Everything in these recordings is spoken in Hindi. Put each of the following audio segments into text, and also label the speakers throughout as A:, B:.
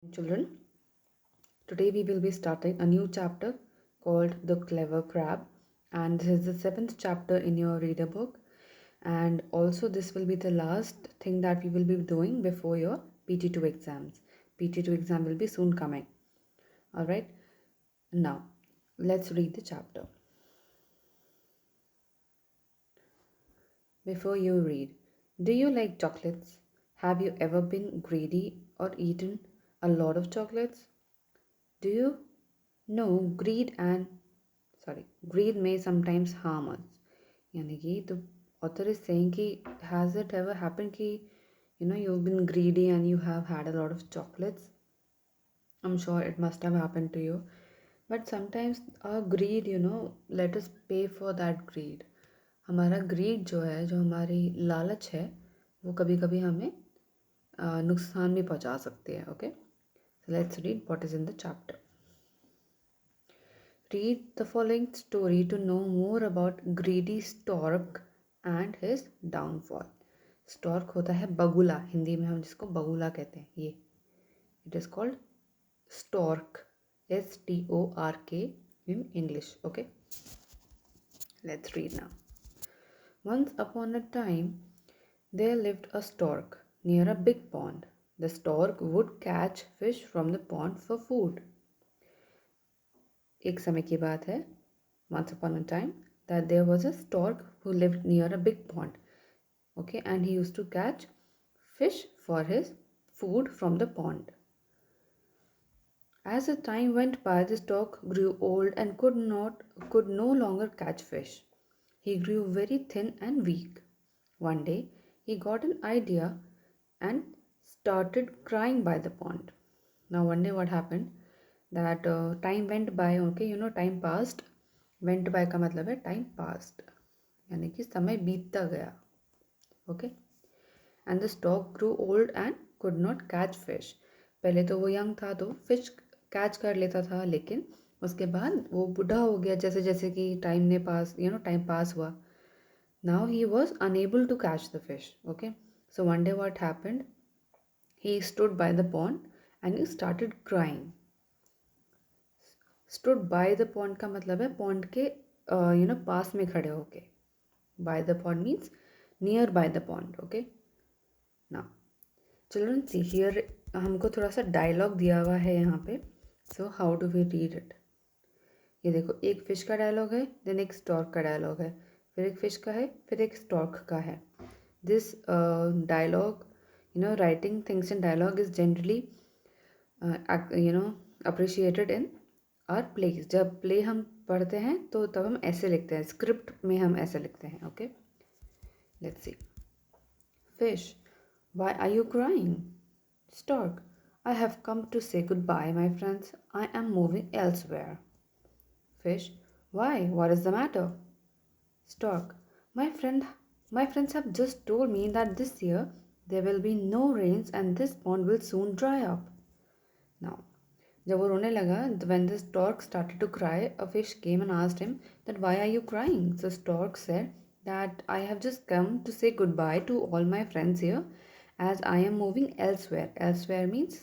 A: Children, today we will be starting a new chapter called The Clever Crab, and this is the seventh chapter in your reader book. And also, this will be the last thing that we will be doing before your PT2 exams. PT2 exam will be soon coming. All right, now let's read the chapter. Before you read, do you like chocolates? Have you ever been greedy or eaten a lot of chocolates? Do you know greed may sometimes harm us. यानी कि the author is saying कि has it ever happened कि you've been greedy and you have had a lot of chocolates? I'm sure it must have happened to you. But sometimes our greed, let us pay for that greed. हमारा greed जो है, जो हमारी लालच है, वो कभी कभी हमें नुकसान भी पहुंचा सकती है. Okay, so let's read what is in the chapter. Read the following story to know more about greedy stork and his downfall. Stork होता है बगुला, हिंदी में हम जिसको बगुला कहते हैं. ये it is called stork, STORK in English. Okay, let's read now. Once upon a time, there lived a stork near a big pond. The stork would catch fish from the pond for food. एक समय की बात है. Once upon a time, that there was a stork who lived near a big pond. Okay, and he used to catch fish for his food from the pond. As the time went by, the stork grew old and could no longer catch fish. He grew very thin and weak. One day, he got an idea and started crying by the pond. Now, one day what happened? That time went by. Okay, time passed. Went by का मतलब है time passed, यानी कि समय बीतता गया. Okay, and the stork grew old and could not catch fish. पहले तो वो यंग था तो फिश कैच कर लेता था, लेकिन उसके बाद वो बूढ़ा हो गया जैसे जैसे कि टाइम पास हुआ. Now he was unable to catch the fish. Okay, so one day what happened? He stood by the pond and he started crying. Stood by the pond का मतलब है pond के पास में खड़े होके. By the pond means near by the pond. Okay, now children, see here हमको थोड़ा सा डायलॉग दिया हुआ है यहाँ पे. So how do we read it? ये देखो, एक फिश का डायलॉग है, देन एक स्टॉर्क का डायलॉग है, फिर एक फिश का है, फिर एक स्टॉर्क का है. This dialogue, writing things in dialogue is generally appreciated in our place. जब प्ले हम पढ़ते हैं तो तब हम ऐसे लिखते हैं, स्क्रिप्ट में हम ऐसे लिखते हैं. Okay, let's see. Fish, why are you crying? Stork, I have come to say goodbye, my friends. I am moving elsewhere. Fish, why? What is the matter? Stork, my friends have just told me that this year there will be no rains and this pond will soon dry up. Now, जब वो रोने लगा, when the stork started to cry, a fish came and asked him that why are you crying? So stork said that I have just come to say goodbye to all my friends here as I am moving elsewhere. Elsewhere means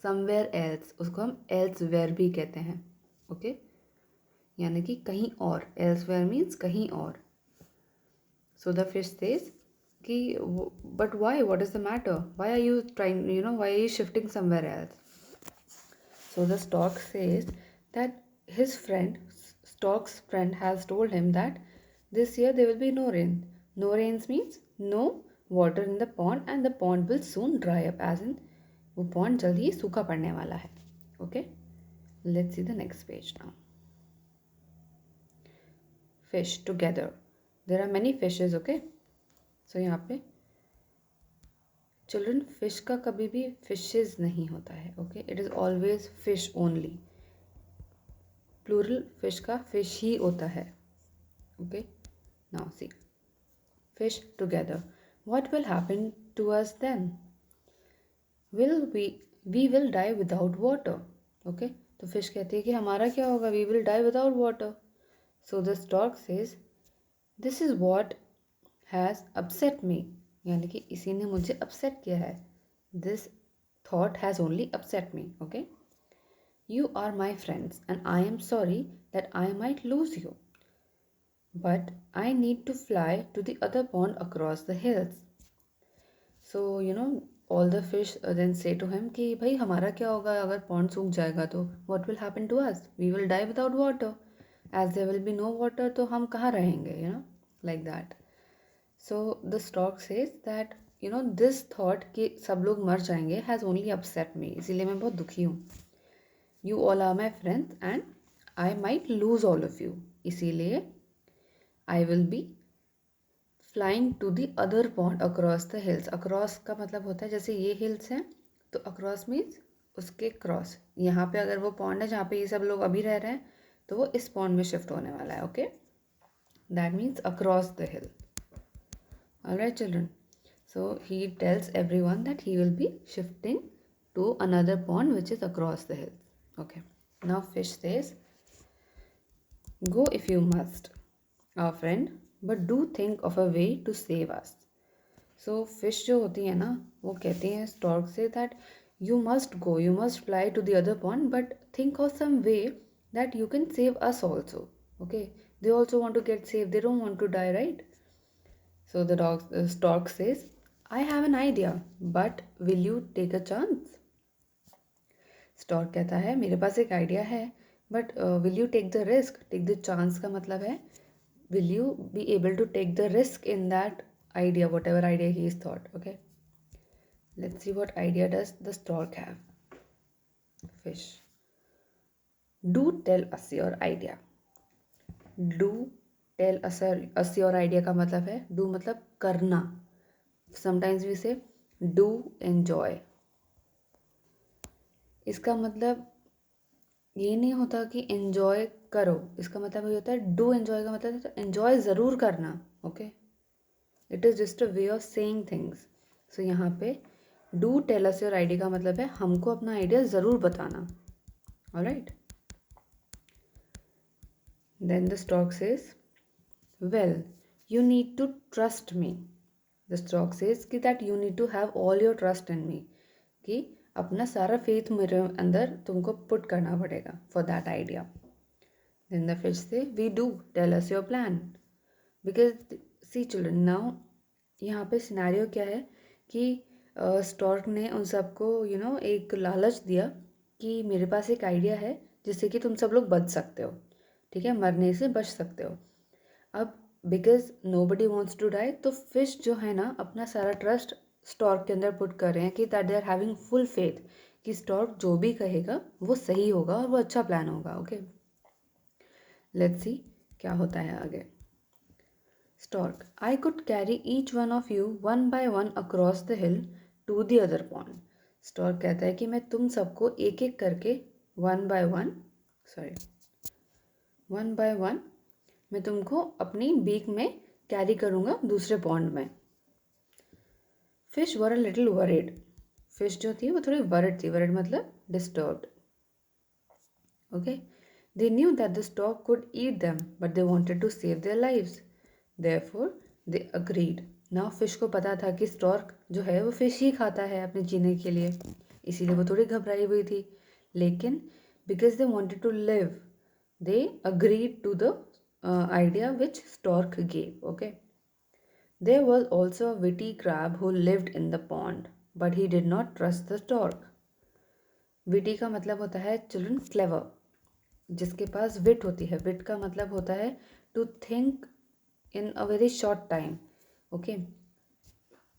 A: somewhere else. उसको हम elsewhere भी कहते हैं. Okay, यानी कि कहीं और. Elsewhere means कहीं और. So the fish says कि but why? What is the matter? Why are you trying, why are you shifting somewhere else? So the stork says that his friend, stork's friend has told him that this year there will be no rain. No rains means no water in the pond and the pond will soon dry up, as in वो pond जल्दी ही सूखा पड़ने वाला है. Okay, let's see the next page now. Fish together. There are many fishes. Okay, so यहाँ पे चिल्ड्रन, फिश का कभी भी फिशेज नहीं होता है. Okay, it is always fish only. Plural fish का फिश ही होता है. Okay, now see. Fish together, what will happen to us then? We will die without water. Okay, तो फिश कहती है कि हमारा क्या होगा? We will die without water. So the stork says this is what has upset me, यानी कि इसी ने मुझे अपसेट किया है. This thought has only upset me. Okay. You are my friends, and I am sorry that I might lose you. But I need to fly to the other pond across the hills. So, all the fish then say to him कि भाई हमारा क्या होगा अगर pond सूख जाएगा तो what will happen to us? We will die without water. As there will be no water तो हम कहाँ रहेंगे, like that. So the stork says that this thought कि सब लोग मर जाएंगे has only upset me. इसीलिए मैं बहुत दुखी हूँ. You all are my friends and I might lose all of you. इसीलिए I will be flying to the other pond across the hills. Across का मतलब होता है जैसे ये हिल्स हैं तो अक्रॉस मीन्स उसके क्रॉस. यहाँ पे अगर वो पॉन्ड है जहाँ पे ये सब लोग अभी रह रहे हैं तो वो इस पॉन्ड में शिफ्ट होने वाला है. Okay, that means across the hill. Alright children, so he tells everyone that he will be shifting to another pond which is across the hill. Okay, now fish says go if you must our friend but do think of a way to save us. So fish जो होती है ना वो कहती हैं स्टॉर्क से that you must go, you must fly to the other pond but think of some way that you can save us also. Okay, they also want to get save, they don't want to die, right? So the stork says I have an idea but will you take a chance. Stork कहता है मेरे पास एक आइडिया है but will you take the risk. Take the chance का मतलब है will you be able to take the risk in that idea, whatever idea he is thought. Okay, let's see what idea does the stork have. Fish, do tell us your idea. Do tell us your idea का मतलब है do मतलब करना. Sometimes we say do enjoy. इसका मतलब ये नहीं होता कि एन्जॉय करो. इसका मतलब ये होता है डू एन्जॉय का मतलब है एन्जॉय ज़रूर करना. Okay, it is just a way of saying things. So यहाँ पे do tell us your idea का मतलब है हमको अपना आइडिया ज़रूर बताना. Alright, then the stork says well you need to trust me. The stork says कि that you need to have all your trust in me, कि अपना सारा फेथ मेरे अंदर तुमको पुट करना पड़ेगा for that idea. Then the fish say we do tell us your plan. Because see children now यहाँ पे सिनेरियो क्या है कि स्टॉर्क ने उन सबको एक लालच दिया कि मेरे पास एक आइडिया है जिससे कि तुम सब लोग बच सकते हो. ठीक है, मरने से बच सकते हो. अब because nobody wants to die तो फिश जो है ना अपना सारा ट्रस्ट स्टॉर्क के अंदर पुट कर रहे हैं कि that they are having full faith कि स्टॉर्क जो भी कहेगा वो सही होगा और वो अच्छा प्लान होगा. ओके, लेट्स सी क्या होता है आगे. Stork, I could carry each one of you one by one across the hill to the other pond. Stork कहता है कि मैं तुम सबको एक एक करके वन बाय वन मैं तुमको अपनी बीक में कैरी करूँगा दूसरे पॉन्ड में. Fish were a little worried. Fish जो थी वो थोड़ी वरिड थी. वरिड मतलब disturbed. Okay, they knew that the stork could eat them but they wanted to save their lives. Therefore they agreed. Now fish को पता था कि स्टॉर्क जो है वो फिश ही खाता है अपने जीने के लिए, इसीलिए वो थोड़ी घबराई हुई थी. लेकिन because they wanted to live they agreed to the idea which stork gave. Okay, there was also a witty crab who lived in the pond but he did not trust the stork. witty का मतलब होता है children clever, जिसके पास wit होती है. wit का मतलब होता है to think in a very short time. okay,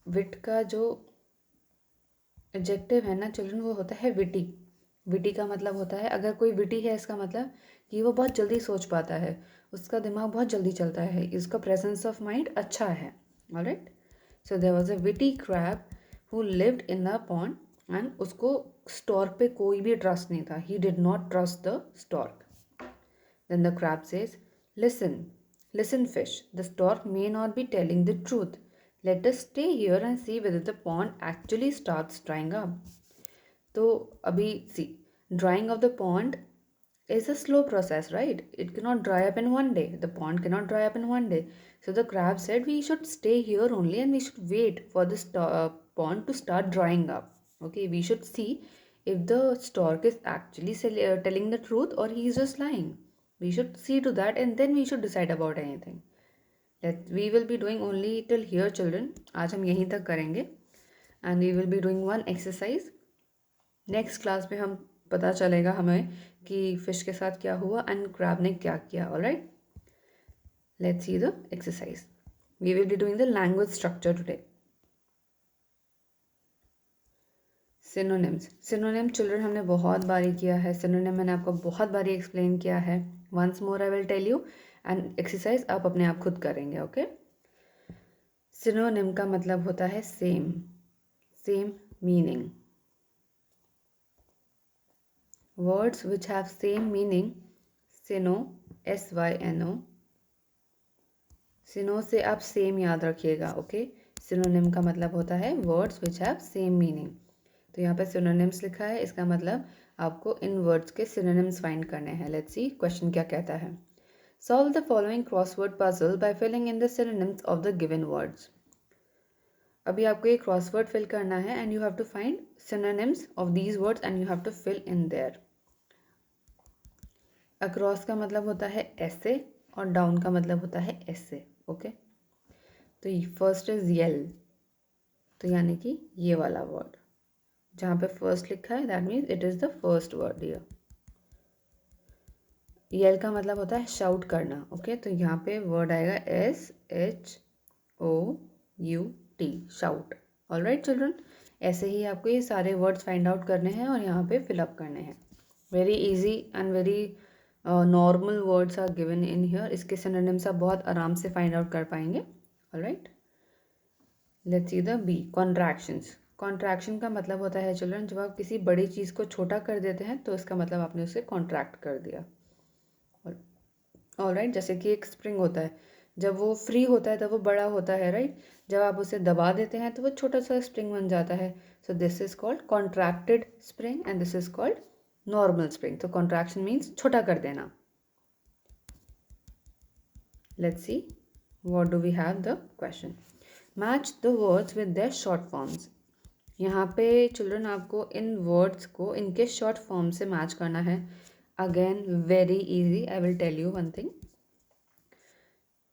A: wit का जो एडजेक्टिव है ना चिल्ड्रन वो होता है witty. witty का मतलब होता है अगर कोई witty है इसका मतलब कि वो बहुत जल्दी सोच पाता है, उसका दिमाग बहुत जल्दी चलता है, इसका प्रेजेंस ऑफ माइंड अच्छा है. Alright, so there was a witty crab who lived in a pond and उसको स्टॉर्क पे कोई भी ट्रस्ट नहीं था. He did not trust the stork. Then the crab says listen fish, the stork may not be telling the truth. Let us stay here and see whether the pond actually starts drying up. तो अभी see drying of the pond is a slow process, right? It cannot dry up in one day. The pond cannot dry up in one day. So the crab said we should stay here only and we should wait for this pond to start drying up. Okay, we should see if the stork is actually telling the truth or he is just lying. We should see to that and then we should decide about anything. We will be doing only till here children. आज हम यहीं तक करेंगे and we will be doing one exercise. Next class में हम पता चलेगा हमें कि फिश के साथ क्या हुआ एंड क्रैब ने क्या किया. Alright, let's see the exercise. We will be doing the language structure today. Synonyms. Synonym children हमने बहुत बारी किया है. सिनोनिम मैंने आपको बहुत बारी एक्सप्लेन किया है. Once more I will tell you and exercise आप अपने आप खुद करेंगे. ओके, सिनोनिम का मतलब होता है same, same meaning. Words which have same meaning, syno, syno. सिनो से आप सेम याद रखिएगा. ओके, सिनोनिम का मतलब होता है words which have same meaning. तो यहाँ पे सिनोनिम्स लिखा है, इसका मतलब आपको इन वर्ड्स के सिनोनिम्स फाइंड करने हैं. लेट्स सी क्वेश्चन क्या कहता है. Solve the following crossword puzzle by filling in the synonyms of the given words. अभी आपको ये क्रॉसवर्ड फिल करना है and you have to find synonyms of these words and you have to fill in there. Across का मतलब होता है ऐसे और डाउन का मतलब होता है ऐसे. ओके, तो फर्स्ट इज यल, तो यानी कि ये वाला वर्ड जहाँ पे फर्स्ट लिखा है that means it is the first word here. यल का मतलब होता है शाउट करना. ओके, तो यहाँ पे वर्ड आएगा SHOUT, शाउट. ऑलराइट चिल्ड्रन, ऐसे ही आपको ये सारे वर्ड्स फाइंड आउट करने हैं और यहाँ पे फिलअप करने हैं. Very easy and very normal words are given in here. इसके सिनोनिम्स आप बहुत आराम से फाइंड आउट कर पाएंगे. Alright, let's see the B, contractions. Contraction का मतलब होता है चिल्ड्रन जब आप किसी बड़ी चीज़ को छोटा कर देते हैं तो इसका मतलब आपने उसे कॉन्ट्रैक्ट कर दिया. ऑलराइट, जैसे कि एक स्प्रिंग होता है, जब वो फ्री होता है तब वो बड़ा होता है. राइट, जब आप उसे दबा देते हैं तो वो छोटा सा स्प्रिंग बन जाता है. So this is called contracted spring and this is called normal spring. तो कॉन्ट्रैक्शन मीन्स छोटा कर देना. Let's see what do we have the question. Match the words with their short forms. यहाँ पे चिल्ड्रन आपको इन वर्ड्स को इनके शॉर्ट फॉर्म से मैच करना है. Again very easy, I will tell you one thing.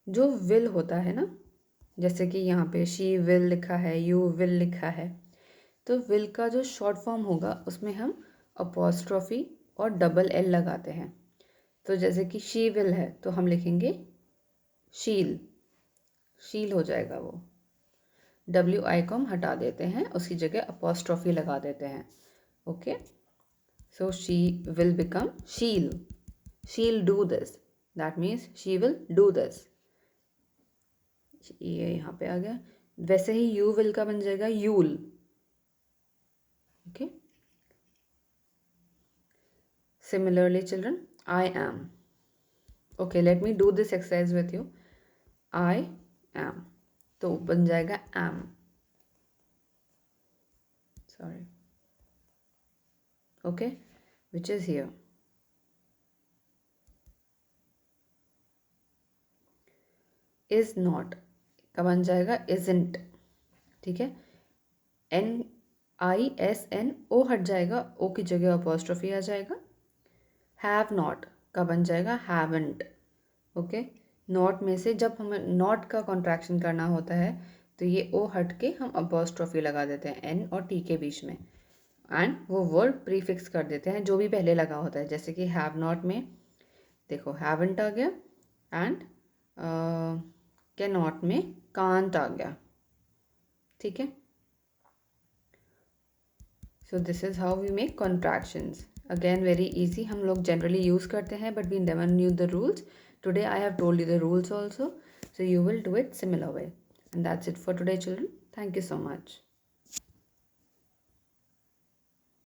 A: जो विल होता है ना, जैसे कि यहाँ पे शी विल लिखा है, यू विल लिखा है, तो विल का जो शॉर्ट फॉर्म होगा उसमें हम अपॉस्ट्रोफी और डबल एल लगाते हैं. तो जैसे कि शी विल है तो हम लिखेंगे शील, शील हो जाएगा वो. WI को हम हटा देते हैं, उसकी जगह अपॉस्ट्रोफी लगा देते हैं. Okay, so she will become she'll. She'll do this, that means she will do this. ये यहाँ पे आ गया. वैसे ही यू विल का बन जाएगा यूल. Okay, similarly children I am. Okay, let me do this exercise with you. I am तो बन जाएगा एम. Sorry. Okay, which is here. Is not का बन जाएगा इजंट. ठीक है, NISNO हट जाएगा, ओ की जगह अपॉस्ट्रोफी आ जाएगा. हैव नॉट का बन जाएगा हैवंट. ओके, नॉट में से जब हमें नॉट का कॉन्ट्रैक्शन करना होता है तो ये ओ हट के हम अपॉस्ट्रोफी लगा देते हैं N और T के बीच में एंड वो वर्ड प्रीफिक्स कर देते हैं जो भी पहले लगा होता है. जैसे कि हैव नॉट में देखो हैवंट आ गया एंड कैन नॉट में कांट आ गया. ठीक है, so this is how we make contractions. Again very easy, हम लोग जनरली यूज़ करते हैं but we never knew the rules. Today I have told you the rules also, so you will do it similar way. And that's it for today children. Thank you so much.